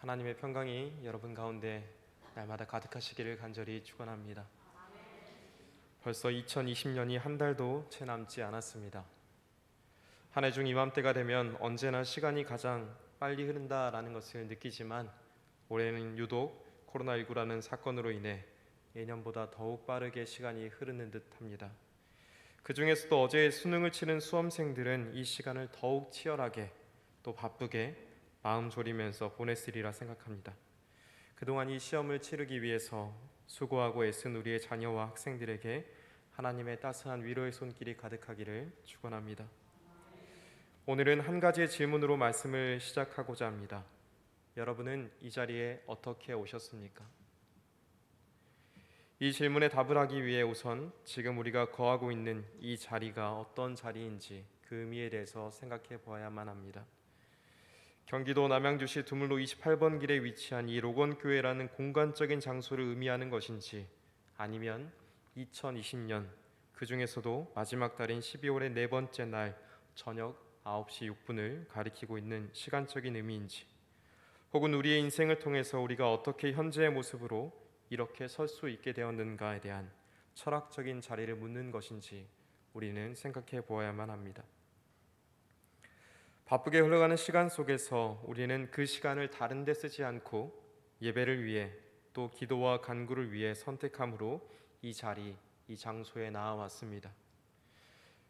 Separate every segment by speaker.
Speaker 1: 하나님의 평강이 여러분 가운데 날마다 가득하시기를 간절히 축원합니다. 벌써 2020년이 한 달도 채 남지 않았습니다. 한 해 중 이맘때가 되면 언제나 시간이 가장 빨리 흐른다라는 것을 느끼지만 올해는 유독 코로나19라는 사건으로 인해 예년보다 더욱 빠르게 시간이 흐르는 듯합니다. 그 중에서도 어제 수능을 치른 수험생들은 이 시간을 더욱 치열하게 또 바쁘게 마음 졸이면서 보냈으리라 생각합니다. 그동안 이 시험을 치르기 위해서 수고하고 애쓴 우리의 자녀와 학생들에게 하나님의 따스한 위로의 손길이 가득하기를 축원합니다. 오늘은 한 가지의 질문으로 말씀을 시작하고자 합니다. 여러분은 이 자리에 어떻게 오셨습니까? 이 질문에 답을 하기 위해 우선 지금 우리가 거하고 있는 이 자리가 어떤 자리인지 그 의미에 대해서 생각해 보아야만 합니다. 경기도 남양주시 두물로 28번 길에 위치한 이 로건교회라는 공간적인 장소를 의미하는 것인지, 아니면 2020년 그 중에서도 마지막 달인 12월의 네 번째 날 저녁 9시 6분을 가리키고 있는 시간적인 의미인지, 혹은 우리의 인생을 통해서 우리가 어떻게 현재의 모습으로 이렇게 설 수 있게 되었는가에 대한 철학적인 자리를 묻는 것인지 우리는 생각해 보아야만 합니다. 바쁘게 흘러가는 시간 속에서 우리는 그 시간을 다른 데 쓰지 않고 예배를 위해 또 기도와 간구를 위해 선택함으로 이 자리, 이 장소에 나아왔습니다.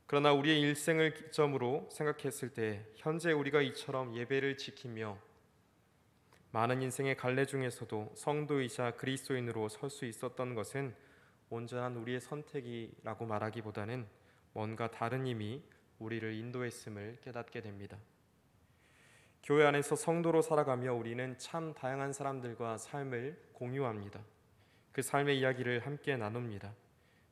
Speaker 1: 그러나 우리의 일생을 기점으로 생각했을 때 현재 우리가 이처럼 예배를 지키며 많은 인생의 갈래 중에서도 성도이자 그리스도인으로 설 수 있었던 것은 온전한 우리의 선택이라고 말하기보다는 뭔가 다른 힘이 우리를 인도했음을 깨닫게 됩니다. 교회 안에서 성도로 살아가며 우리는 참 다양한 사람들과 삶을 공유합니다. 그 삶의 이야기를 함께 나눕니다.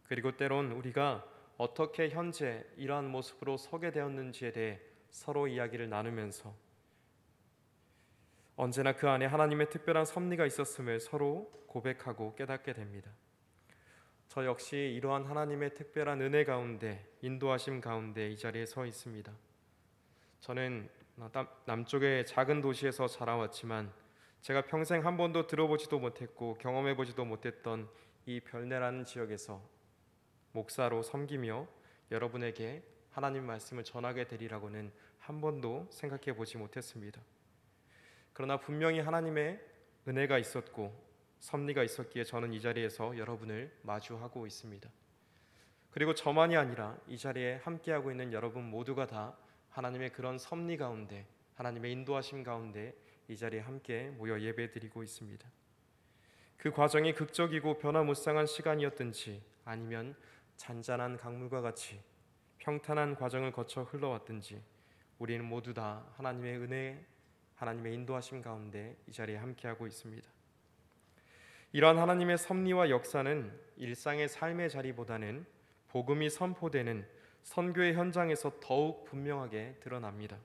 Speaker 1: 그리고 때론 우리가 어떻게 현재 이러한 모습으로 서게 되었는지에 대해 서로 이야기를 나누면서 언제나 그 안에 하나님의 특별한 섭리가 있었음을 서로 고백하고 깨닫게 됩니다. 저 역시 이러한 하나님의 특별한 은혜 가운데, 인도하심 가운데 이 자리에 서 있습니다. 저는 남쪽의 작은 도시에서 자라왔지만 제가 평생 한 번도 들어보지도 못했고 경험해보지도 못했던 이 별내라는 지역에서 목사로 섬기며 여러분에게 하나님 말씀을 전하게 되리라고는 한 번도 생각해 보지 못했습니다. 그러나 분명히 하나님의 은혜가 있었고 섭리가 있었기에 저는 이 자리에서 여러분을 마주하고 있습니다. 그리고 저만이 아니라 이 자리에 함께하고 있는 여러분 모두가 다 하나님의 그런 섭리 가운데, 하나님의 인도하심 가운데 이 자리에 함께 모여 예배드리고 있습니다. 그 과정이 극적이고 변화무쌍한 시간이었든지 아니면 잔잔한 강물과 같이 평탄한 과정을 거쳐 흘러왔든지 우리는 모두 다 하나님의 은혜, 하나님의 인도하심 가운데 이 자리에 함께하고 있습니다. 이러한 하나님의 섭리와 역사는 일상의 삶의 자리보다는 복음이 선포되는 선교의 현장에서 더욱 분명하게 드러납니다.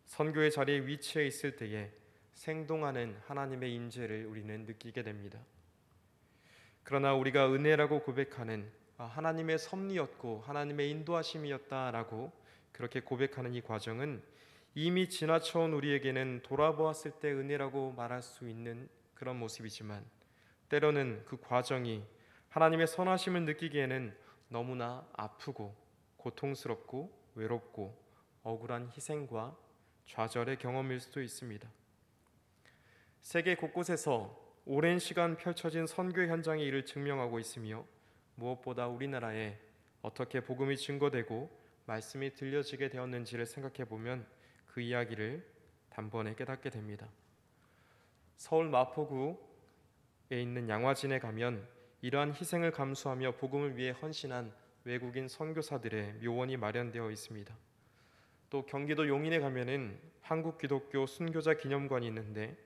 Speaker 1: 선교의 자리에 위치해 있을 때에 생동하는 하나님의 임재를 우리는 느끼게 됩니다. 그러나 우리가 은혜라고 고백하는 하나님의 섭리였고 하나님의 인도하심이었다라고 그렇게 고백하는 이 과정은 이미 지나쳐온 우리에게는 돌아보았을 때 은혜라고 말할 수 있는 그런 모습이지만 때로는 그 과정이 하나님의 선하심을 느끼기에는 너무나 아프고 고통스럽고 외롭고 억울한 희생과 좌절의 경험일 수도 있습니다. 세계 곳곳에서 오랜 시간 펼쳐진 선교 현장의 일을 증명하고 있으며 무엇보다 우리나라에 어떻게 복음이 증거되고 말씀이 들려지게 되었는지를 생각해 보면 그 이야기를 단번에 깨닫게 됩니다. 서울 마포구에 있는 양화진에 가면 이러한 희생을 감수하며 복음을 위해 헌신한 외국인 선교사들의 묘원이 마련되어 있습니다. 또 경기도 용인에 가면은 한국 기독교 순교자 기념관이 있는데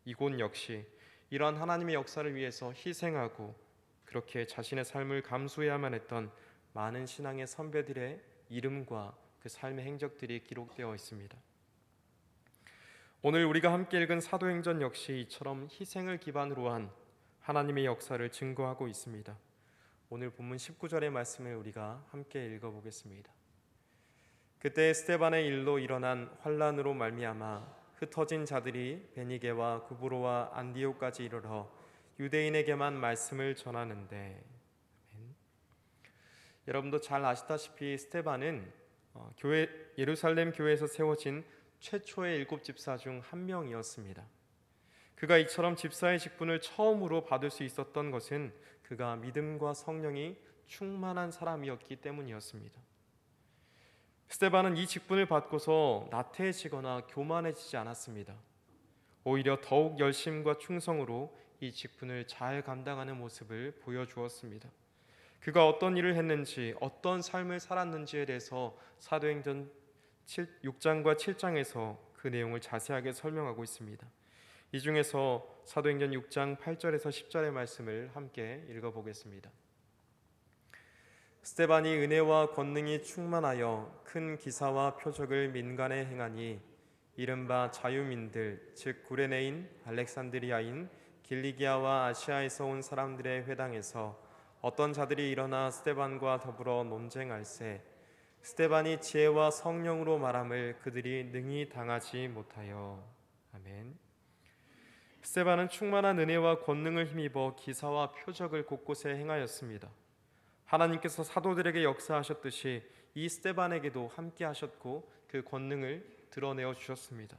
Speaker 1: 이곳 역시 이러한 하나님의 역사를 위해서 희생하고 그렇게 자신의 삶을 감수해야만 했던 많은 신앙의 선배들의 이름과 그 삶의 행적들이 기록되어 있습니다. 오늘 우리가 함께 읽은 사도행전 역시 이처럼 희생을 기반으로 한 하나님의 역사를 증거하고 있습니다. 오늘 본문 19절의 말씀을 우리가 함께 읽어보겠습니다. 그때 스데반의 일로 일어난 환란으로 말미암아 흩어진 자들이 베니게와 구브로와 안디옥까지 이르러 유대인에게만 말씀을 전하는데. 여러분도 잘 아시다시피 스데반은 예루살렘 교회에서 세워진 최초의 7 집사 중 한 명이었습니다. 그가 이처럼 집사의 직분을 처음으로 받을 수 있었던 것은 그가 믿음과 성령이 충만한 사람이었기 때문이었습니다. 스데반은 이 직분을 받고서 나태해지거나 교만해지지 않았습니다. 오히려 더욱 열심과 충성으로 이 직분을 잘 감당하는 모습을 보여주었습니다. 그가 어떤 일을 했는지, 어떤 삶을 살았는지에 대해서 사도행전 6장과 7장에서 그 내용을 자세하게 설명하고 있습니다. 이 중에서 사도행전 6장 8절에서 10절의 말씀을 함께 읽어보겠습니다. 스데반이 은혜와 권능이 충만하여 큰 기사와 표적을 민간에 행하니 이른바 자유민들 즉 구레네인 알렉산드리아인 길리기아와 아시아에서 온 사람들의 회당에서 어떤 자들이 일어나 스데반과 더불어 논쟁할세 스데반이 지혜와 성령으로 말함을 그들이 능히 당하지 못하여. 아멘. 스데반은 충만한 은혜와 권능을 힘입어 기사와 표적을 곳곳에 행하였습니다. 하나님께서 사도들에게 역사하셨듯이 이 스데반에게도 함께 하셨고 그 권능을 드러내어 주셨습니다.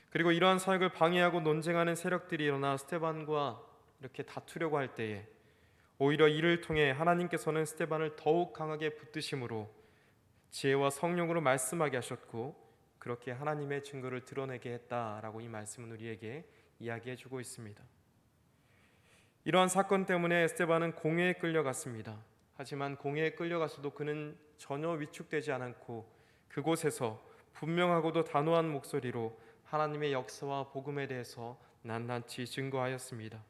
Speaker 1: 그리고 이러한 사역을 방해하고 논쟁하는 세력들이 일어나 스데반과 이렇게 다투려고 할 때에 오히려 이를 통해 하나님께서는 스데반을 더욱 강하게 붙드심으로 지혜와 성령으로 말씀하게 하셨고 그렇게 하나님의 증거를 드러내게 했다라고 이 말씀은 우리에게 이야기해 주고 있습니다. 이러한 사건 때문에 스데반은 공회에 끌려갔습니다. 하지만 공회에 끌려가서도 그는 전혀 위축되지 않고 그곳에서 분명하고도 단호한 목소리로 하나님의 역사와 복음에 대해서 낱낱이 증거하였습니다.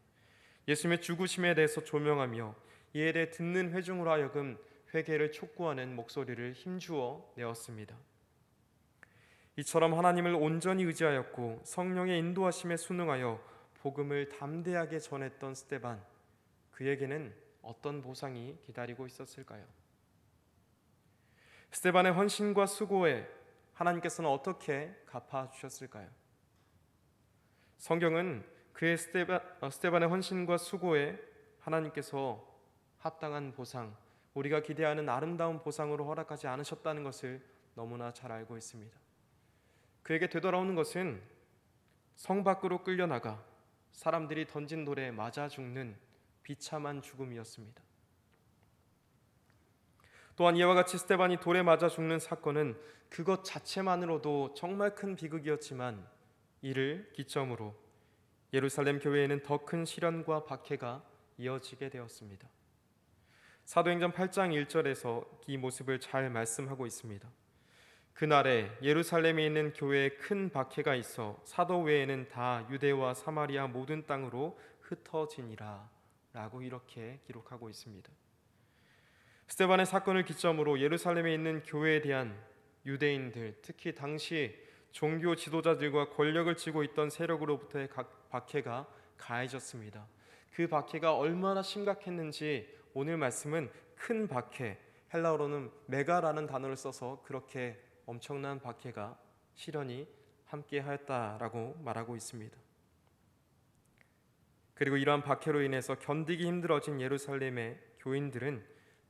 Speaker 1: 예수님의 죽으심에 대해서 조명하며 이에 대해 듣는 회중으로 하여금 회개를 촉구하는 목소리를 힘주어 내었습니다. 이처럼 하나님을 온전히 의지하였고 성령의 인도하심에 순응하여 복음을 담대하게 전했던 스데반, 그에게는 어떤 보상이 기다리고 있었을까요? 스데반의 헌신과 수고에 하나님께서는 어떻게 갚아주셨을까요? 성경은 그의 스데반의 헌신과 수고에 하나님께서 합당한 보상, 우리가 기대하는 아름다운 보상으로 허락하지 않으셨다는 것을 너무나 잘 알고 있습니다. 그에게 되돌아오는 것은 성 밖으로 끌려나가 사람들이 던진 돌에 맞아 죽는 비참한 죽음이었습니다. 또한 이와 같이 스데반이 돌에 맞아 죽는 사건은 그것 자체만으로도 정말 큰 비극이었지만 이를 기점으로 예루살렘 교회에는 더 큰 시련과 박해가 이어지게 되었습니다. 사도행전 8장 1절에서 이 모습을 잘 말씀하고 있습니다. 그날에 예루살렘에 있는 교회에 큰 박해가 있어 사도 외에는 다 유대와 사마리아 모든 땅으로 흩어지니라 라고 이렇게 기록하고 있습니다. 스데반의 사건을 기점으로 예루살렘에 있는 교회에 대한 유대인들, 특히 당시 종교 지도자들과 권력을 쥐고 있던 세력으로부터의 박해가 가해졌습니다. 그 박해가 얼마나 심각했는지 오늘 말씀은 큰 박해, 헬라어로는 메가라는 단어를 써서 그렇게 엄청난 박해가 시련이 함께 하였다라고 말하고 있습니다. 그리고 이러한 박해로 인해서 견디기 힘들어진 예루살렘의 교인들은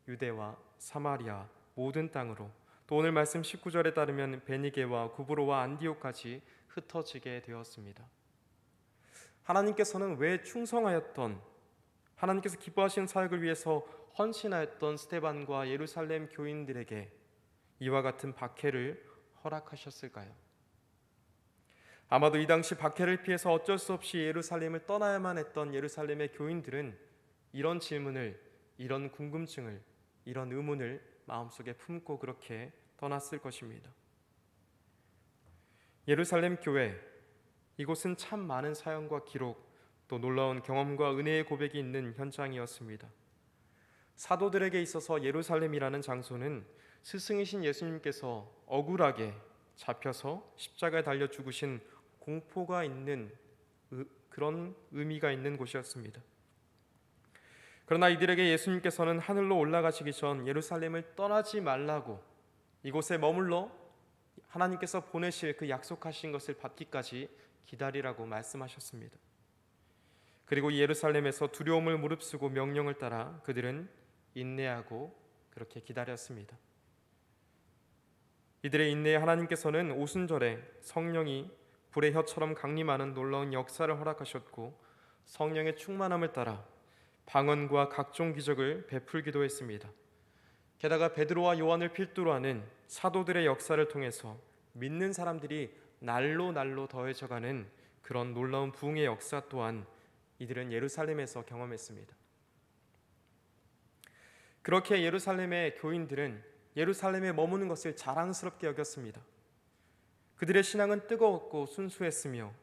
Speaker 1: 유대와 사마리아 모든 땅으로, 또 오늘 말씀 19절에 따르면 베니게와 구브로와 안디옥까지 흩어지게 되었습니다. 하나님께서는 왜 충성하였던, 하나님께서 기뻐하시는 사역을 위해서 헌신하였던 스데반과 예루살렘 교인들에게 이와 같은 박해를 허락하셨을까요? 아마도 이 당시 박해를 피해서 어쩔 수 없이 예루살렘을 떠나야만 했던 예루살렘의 교인들은 이런 질문을, 이런 궁금증을, 이런 의문을 마음속에 품고 그렇게 떠났을 것입니다. 예루살렘 교회, 이곳은 참 많은 사연과 기록, 또 놀라운 경험과 은혜의 고백이 있는 현장이었습니다. 사도들에게 있어서 예루살렘이라는 장소는 스승이신 예수님께서 억울하게 잡혀서 십자가에 달려 죽으신 공포가 있는 그런 의미가 있는 곳이었습니다. 그러나 이들에게 예수님께서는 하늘로 올라가시기 전 예루살렘을 떠나지 말라고, 이곳에 머물러 하나님께서 보내실 그 약속하신 것을 받기까지 기다리라고 말씀하셨습니다. 그리고 예루살렘에서 두려움을 무릅쓰고 명령을 따라 그들은 인내하고 그렇게 기다렸습니다. 이들의 인내에 하나님께서는 오순절에 성령이 불의 혀처럼 강림하는 놀라운 역사를 허락하셨고 성령의 충만함을 따라 방언과 각종 기적을 베풀기도 했습니다. 게다가 베드로와 요한을 필두로 하는 사도들의 역사를 통해서 믿는 사람들이 날로 더해져가는 그런 놀라운 부흥의 역사 또한 이들은 예루살렘에서 경험했습니다. 그렇게 예루살렘의 교인들은 예루살렘에 머무는 것을 자랑스럽게 여겼습니다. 그들의 신앙은 뜨거웠고 순수했으며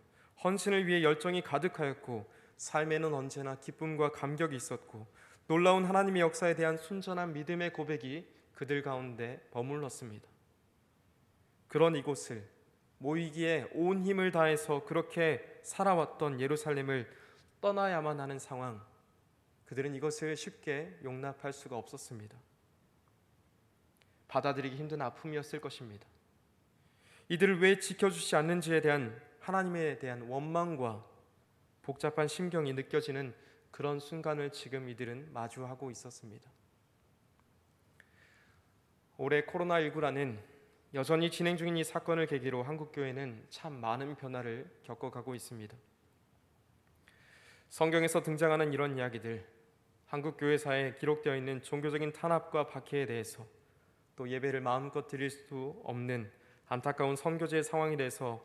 Speaker 1: 헌신을 위해 열정이 가득하였고 삶에는 언제나 기쁨과 감격이 있었고 놀라운 하나님의 역사에 대한 순전한 믿음의 고백이 그들 가운데 머물렀습니다. 그런 이곳을 모이기에 온 힘을 다해서 그렇게 살아왔던 예루살렘을 떠나야만 하는 상황, 그들은 이것을 쉽게 용납할 수가 없었습니다. 받아들이기 힘든 아픔이었을 것입니다. 이들을 왜 지켜주지 않는지에 대한 하나님에 대한 원망과 복잡한 심경이 느껴지는 그런 순간을 지금 이들은 마주하고 있었습니다. 올해 코로나19라는 여전히 진행 중인 이 사건을 계기로 한국교회는 참 많은 변화를 겪어가고 있습니다. 성경에서 등장하는 이런 이야기들, 한국교회사에 기록되어 있는 종교적인 탄압과 박해에 대해서, 또 예배를 마음껏 드릴 수 없는 안타까운 선교제의 상황에 대해서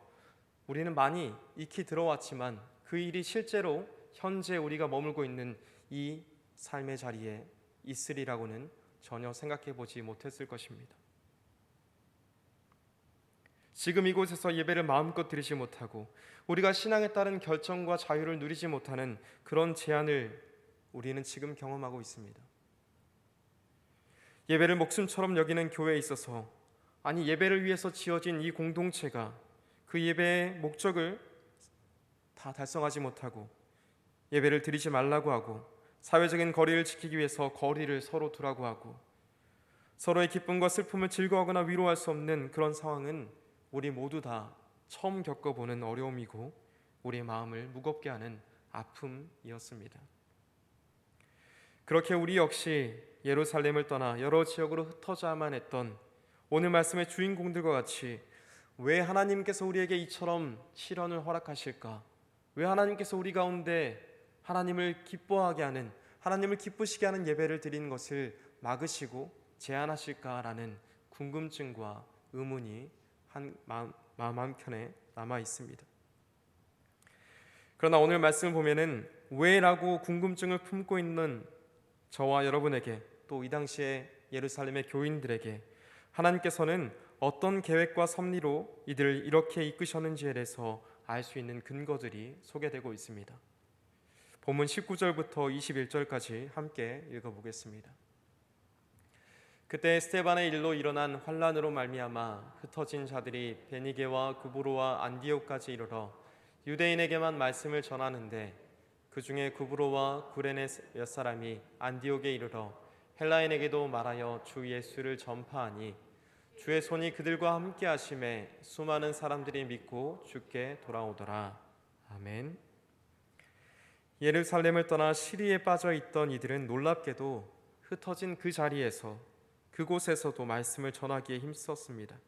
Speaker 1: 우리는 많이 익히 들어왔지만 그 일이 실제로 현재 우리가 머물고 있는 이 삶의 자리에 있으리라고는 전혀 생각해 보지 못했을 것입니다. 지금 이곳에서 예배를 마음껏 드리지 못하고 우리가 신앙에 따른 결정과 자유를 누리지 못하는 그런 제한을 우리는 지금 경험하고 있습니다. 예배를 목숨처럼 여기는 교회에 있어서, 아니 예배를 위해서 지어진 이 공동체가 그 예배의 목적을 다 달성하지 못하고 예배를 드리지 말라고 하고 사회적인 거리를 지키기 위해서 거리를 서로 두라고 하고 서로의 기쁨과 슬픔을 즐거워하거나 위로할 수 없는 그런 상황은 우리 모두 다 처음 겪어보는 어려움이고 우리의 마음을 무겁게 하는 아픔이었습니다. 그렇게 우리 역시 예루살렘을 떠나 여러 지역으로 흩어져야만 했던 오늘 말씀의 주인공들과 같이 왜 하나님께서 우리에게 이처럼 시련을 허락하실까? 왜 하나님께서 우리 가운데 하나님을 기뻐하게 하는, 하나님을 기쁘시게 하는 예배를 드리는 것을 막으시고 제한하실까라는 궁금증과 의문이 마음 한켠에 남아 있습니다. 그러나 오늘 말씀을 보면은 왜라고 궁금증을 품고 있는 저와 여러분에게, 또 이 당시에 예루살렘의 교인들에게 하나님께서는 어떤 계획과 섭리로 이들을 이렇게 이끄셨는지에 대해서 알 수 있는 근거들이 소개되고 있습니다. 본문 19절부터 21절까지 함께 읽어보겠습니다. 그때 스데반의 일로 일어난 환란으로 말미암아 흩어진 자들이 베니게와 구브로와 안디옥까지 이르러 유대인에게만 말씀을 전하는데, 그 중에 구브로와 구레네 몇 사람이 안디옥에 이르러 헬라인에게도 말하여 주 예수를 전파하니 주의 손이 그들과 함께 하심에 수많은 사람들이 믿고 주께 돌아오더라. 아멘. 예루살렘을 떠나 시리에 빠져 있던 이들은 놀랍게도 흩어진 그 자리에서, 그곳에서도 말씀을 전하기에 힘썼습니다.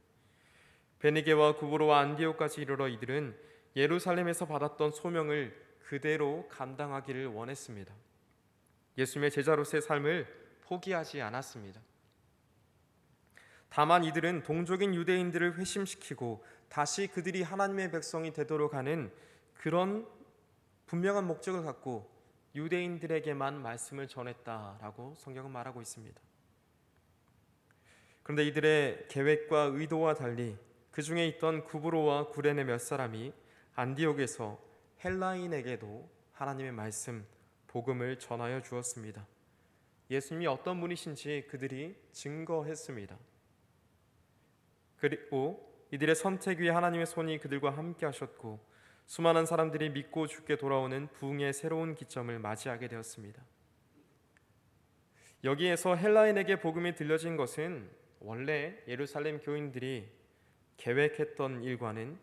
Speaker 1: 베니게와 구브로와 안디옥까지 이르러 이들은 예루살렘에서 받았던 소명을 그대로 감당하기를 원했습니다. 예수님의 제자로서의 삶을 포기하지 않았습니다. 다만 이들은 동족인 유대인들을 회심시키고 다시 그들이 하나님의 백성이 되도록 하는 그런 분명한 목적을 갖고 유대인들에게만 말씀을 전했다라고 성경은 말하고 있습니다. 그런데 이들의 계획과 의도와 달리 그 중에 있던 구브로와 구레네 몇 사람이 안디옥에서 헬라인에게도 하나님의 말씀, 복음을 전하여 주었습니다. 예수님이 어떤 분이신지 그들이 증거했습니다. 그리고 이들의 선택 위에 하나님의 손이 그들과 함께 하셨고 수많은 사람들이 믿고 주께 돌아오는 부흥의 새로운 기점을 맞이하게 되었습니다. 여기에서 헬라인에게 복음이 들려진 것은 원래 예루살렘 교인들이 계획했던 일과는,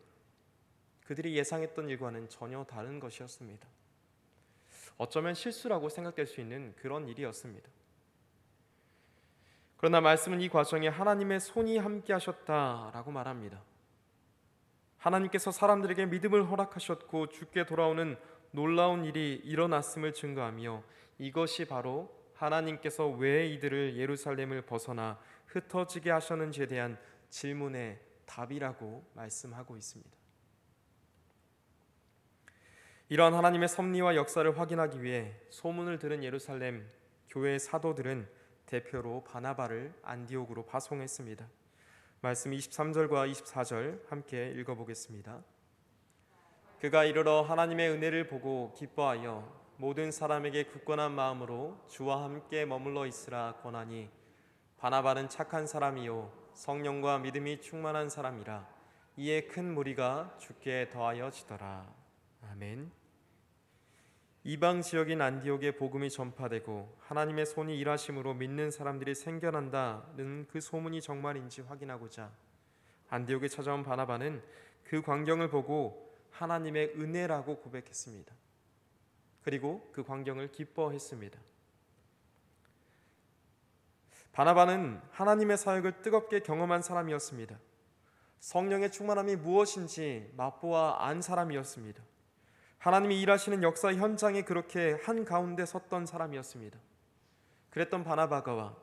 Speaker 1: 그들이 예상했던 일과는 전혀 다른 것이었습니다. 어쩌면 실수라고 생각될 수 있는 그런 일이었습니다. 그러나 말씀은 이 과정에 하나님의 손이 함께 하셨다라고 말합니다. 하나님께서 사람들에게 믿음을 허락하셨고 죽게 돌아오는 놀라운 일이 일어났음을 증거하며, 이것이 바로 하나님께서 왜 이들을 예루살렘을 벗어나 흩어지게 하셨는지에 대한 질문의 답이라고 말씀하고 있습니다. 이러한 하나님의 섭리와 역사를 확인하기 위해 소문을 들은 예루살렘 교회 사도들은 대표로 바나바를 안디옥으로 파송했습니다. 말씀 23절과 24절 함께 읽어보겠습니다. 그가 이르러 하나님의 은혜를 보고 기뻐하여 모든 사람에게 굳건한 마음으로 주와 함께 머물러 있으라 권하니, 바나바는 착한 사람이요 성령과 믿음이 충만한 사람이라 이에 큰 무리가 주께 더하여지더라. 아멘. 이방 지역인 안디옥에 복음이 전파되고 하나님의 손이 일하심으로 믿는 사람들이 생겨난다는 그 소문이 정말인지 확인하고자 안디옥에 찾아온 바나바는 그 광경을 보고 하나님의 은혜라고 고백했습니다. 그리고 그 광경을 기뻐했습니다. 바나바는 하나님의 사역을 뜨겁게 경험한 사람이었습니다. 성령의 충만함이 무엇인지 맛보아 안 사람이었습니다. 하나님이 일하시는 역사 현장에 그렇게 한가운데 섰던 사람이었습니다. 그랬던 바나바가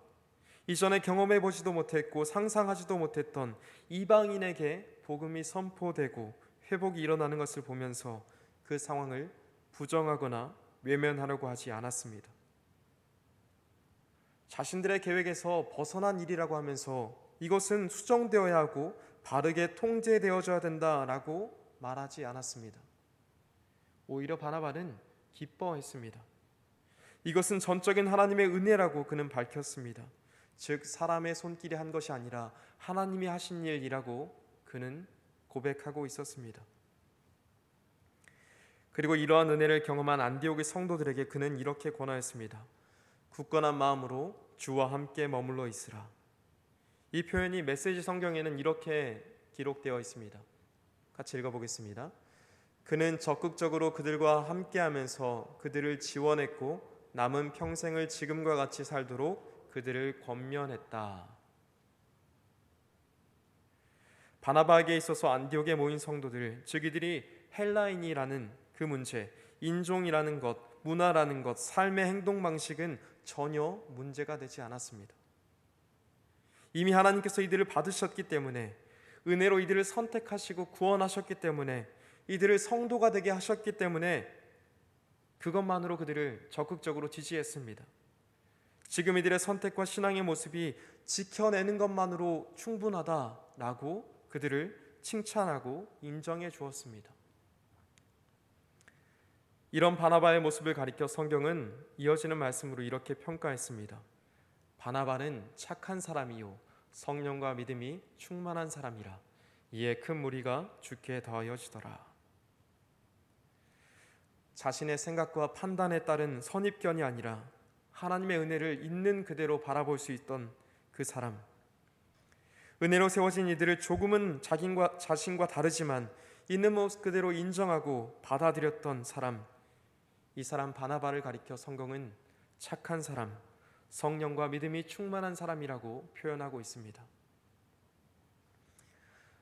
Speaker 1: 이전에 경험해 보지도 못했고 상상하지도 못했던 이방인에게 복음이 선포되고 회복이 일어나는 것을 보면서 그 상황을 부정하거나 외면하려고 하지 않았습니다. 자신들의 계획에서 벗어난 일이라고 하면서 이것은 수정되어야 하고 바르게 통제되어져야 된다라고 말하지 않았습니다. 오히려 바나바는 기뻐했습니다. 이것은 전적인 하나님의 은혜라고 그는 밝혔습니다. 즉 사람의 손길이 한 것이 아니라 하나님이 하신 일이라고 그는 고백하고 있었습니다. 그리고 이러한 은혜를 경험한 안디옥의 성도들에게 그는 이렇게 권하였습니다. 굳건한 마음으로 주와 함께 머물러 있으라. 이 표현이 메시지 성경에는 이렇게 기록되어 있습니다. 같이 읽어보겠습니다. 그는 적극적으로 그들과 함께하면서 그들을 지원했고 남은 평생을 지금과 같이 살도록 그들을 권면했다. 바나바에게 있어서 안디옥에 모인 성도들, 즉 이들이 헬라인이라는 그 문제, 인종이라는 것, 문화라는 것, 삶의 행동 방식은 전혀 문제가 되지 않았습니다. 이미 하나님께서 이들을 받으셨기 때문에, 은혜로 이들을 선택하시고 구원하셨기 때문에, 이들을 성도가 되게 하셨기 때문에 그것만으로 그들을 적극적으로 지지했습니다. 지금 이들의 선택과 신앙의 모습이 지켜내는 것만으로 충분하다라고 그들을 칭찬하고 인정해 주었습니다. 이런 바나바의 모습을 가리켜 성경은 이어지는 말씀으로 이렇게 평가했습니다. 바나바는 착한 사람이요 성령과 믿음이 충만한 사람이라 이에 큰 무리가 주께 더하여지더라. 자신의 생각과 판단에 따른 선입견이 아니라 하나님의 은혜를 있는 그대로 바라볼 수 있던 그 사람, 은혜로 세워진 이들을 조금은 자신과 다르지만 있는 모습 그대로 인정하고 받아들였던 사람, 이 사람 바나바를 가리켜 성경은 착한 사람, 성령과 믿음이 충만한 사람이라고 표현하고 있습니다.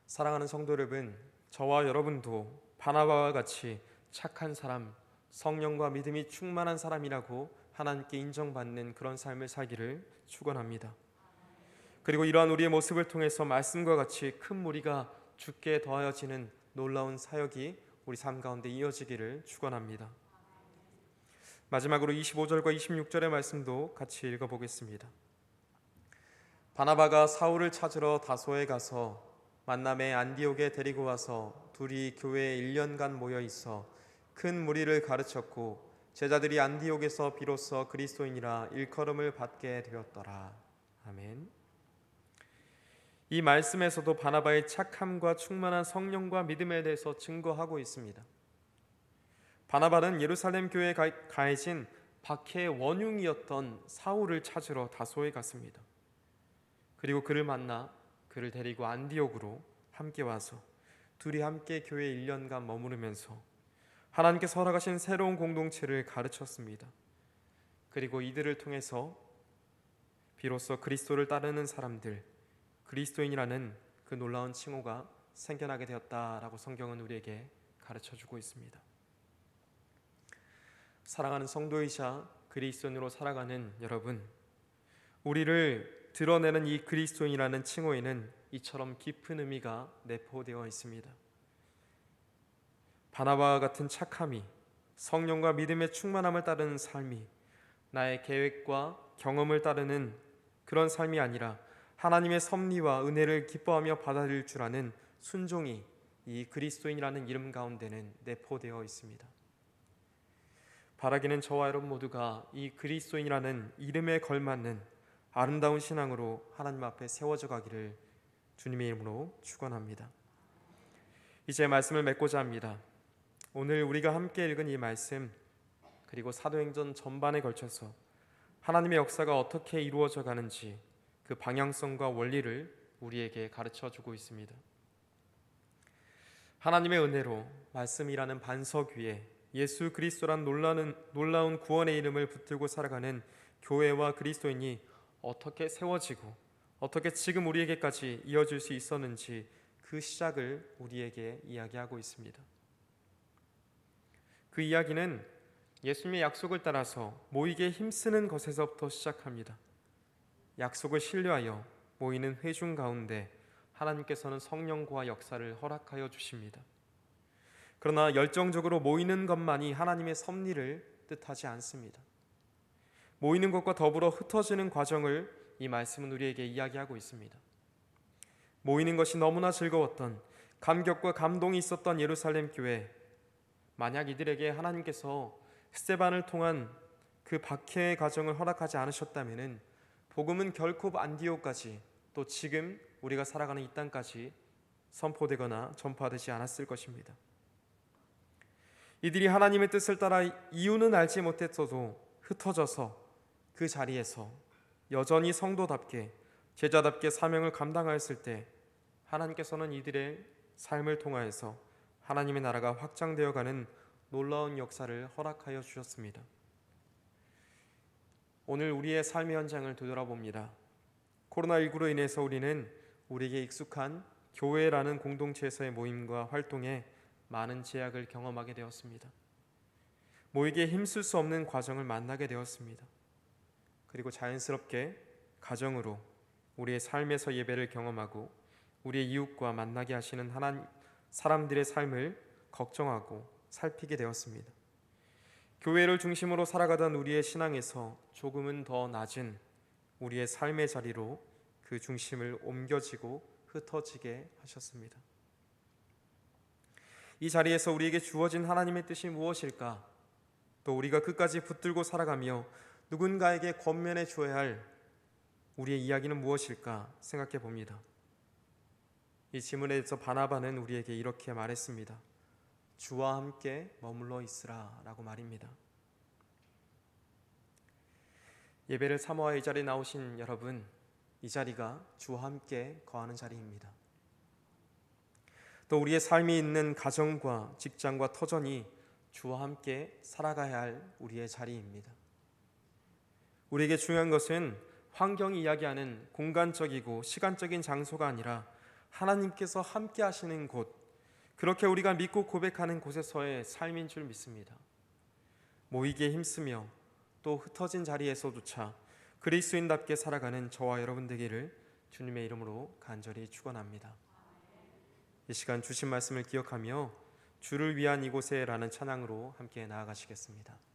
Speaker 1: 사랑하는 성도 여러분, 저와 여러분도 바나바와 같이 착한 사람, 성령과 믿음이 충만한 사람이라고 하나님께 인정받는 그런 삶을 살기를 축원합니다. 그리고 이러한 우리의 모습을 통해서 말씀과 같이 큰 무리가 주께 더하여지는 놀라운 사역이 우리 삶 가운데 이어지기를 축원합니다. 마지막으로 25절과 26절의 말씀도 같이 읽어보겠습니다. 바나바가 사울을 찾으러 다소에 가서 만남에 안디옥에 데리고 와서 둘이 교회에 1년간 모여 있어 큰 무리를 가르쳤고 제자들이 안디옥에서 비로소 그리스도인이라 일컬음을 받게 되었더라. 아멘. 이 말씀에서도 바나바의 착함과 충만한 성령과 믿음에 대해서 증거하고 있습니다. 바나바는 예루살렘 교회에 가해진 박해의 원흉이었던 사울을 찾으러 다소에 갔습니다. 그리고 그를 만나 그를 데리고 안디옥으로 함께 와서 둘이 함께 교회 1년간 머무르면서 하나님께서 허락하신 새로운 공동체를 가르쳤습니다. 그리고 이들을 통해서 비로소 그리스도를 따르는 사람들, 그리스도인이라는 그 놀라운 칭호가 생겨나게 되었다라고 성경은 우리에게 가르쳐주고 있습니다. 사랑하는 성도이자 그리스도인으로 살아가는 여러분, 우리를 드러내는 이 그리스도인이라는 칭호에는 이처럼 깊은 의미가 내포되어 있습니다. 바나바와 같은 착함이, 성령과 믿음의 충만함을 따르는 삶이 나의 계획과 경험을 따르는 그런 삶이 아니라 하나님의 섭리와 은혜를 기뻐하며 받아들일 줄 아는 순종이 이 그리스도인이라는 이름 가운데는 내포되어 있습니다. 바라기는 저와 여러분 모두가 이 그리스도인이라는 이름에 걸맞는 아름다운 신앙으로 하나님 앞에 세워져 가기를 주님의 이름으로 축원합니다. 이제 말씀을 맺고자 합니다. 오늘 우리가 함께 읽은 이 말씀, 그리고 사도행전 전반에 걸쳐서 하나님의 역사가 어떻게 이루어져 가는지 그 방향성과 원리를 우리에게 가르쳐주고 있습니다. 하나님의 은혜로 말씀이라는 반석 위에 예수 그리스도란 놀라운 구원의 이름을 붙들고 살아가는 교회와 그리스도인이 어떻게 세워지고 어떻게 지금 우리에게까지 이어질 수 있었는지 그 시작을 우리에게 이야기하고 있습니다. 그 이야기는 예수님의 약속을 따라서 모이게 힘쓰는 것에서부터 시작합니다. 약속을 신뢰하여 모이는 회중 가운데 하나님께서는 성령과 역사를 허락하여 주십니다. 그러나 열정적으로 모이는 것만이 하나님의 섭리를 뜻하지 않습니다. 모이는 것과 더불어 흩어지는 과정을 이 말씀은 우리에게 이야기하고 있습니다. 모이는 것이 너무나 즐거웠던, 감격과 감동이 있었던 예루살렘 교회, 만약 이들에게 하나님께서 스데반을 통한 그 박해의 과정을 허락하지 않으셨다면 복음은 결코 안디옥까지, 또 지금 우리가 살아가는 이 땅까지 선포되거나 전파되지 않았을 것입니다. 이들이 하나님의 뜻을 따라 이유는 알지 못했어도 흩어져서 그 자리에서 여전히 성도답게, 제자답게 사명을 감당하였을 때 하나님께서는 이들의 삶을 통하여서 하나님의 나라가 확장되어가는 놀라운 역사를 허락하여 주셨습니다. 오늘 우리의 삶의 현장을 되돌아봅니다. 코로나19로 인해서 우리는 우리에게 익숙한 교회라는 공동체에서의 모임과 활동에 많은 제약을 경험하게 되었습니다. 모이기에 힘쓸 수 없는 과정을 만나게 되었습니다. 그리고 자연스럽게 가정으로 우리의 삶에서 예배를 경험하고 우리의 이웃과 만나게 하시는 하나님 사람들의 삶을 걱정하고 살피게 되었습니다. 교회를 중심으로 살아가던 우리의 신앙에서 조금은 더 낮은 우리의 삶의 자리로 그 중심을 옮겨지고 흩어지게 하셨습니다. 이 자리에서 우리에게 주어진 하나님의 뜻이 무엇일까? 또 우리가 끝까지 붙들고 살아가며 누군가에게 권면해 주어야 할 우리의 이야기는 무엇일까 생각해 봅니다. 이 질문에 대해서 바나바는 우리에게 이렇게 말했습니다. 주와 함께 머물러 있으라 라고 말입니다. 예배를 사모하여 이 자리에 나오신 여러분, 이 자리가 주와 함께 거하는 자리입니다. 또 우리의 삶이 있는 가정과 직장과 터전이 주와 함께 살아가야 할 우리의 자리입니다. 우리에게 중요한 것은 환경이 이야기하는 공간적이고 시간적인 장소가 아니라 하나님께서 함께 하시는 곳, 그렇게 우리가 믿고 고백하는 곳에서의 삶인 줄 믿습니다. 모이기에 힘쓰며 또 흩어진 자리에서조차 그리스도인답게 살아가는 저와 여러분 되기를 주님의 이름으로 간절히 축원합니다. 이 시간 주신 말씀을 기억하며 주를 위한 이곳에 라는 찬양으로 함께 나아가시겠습니다.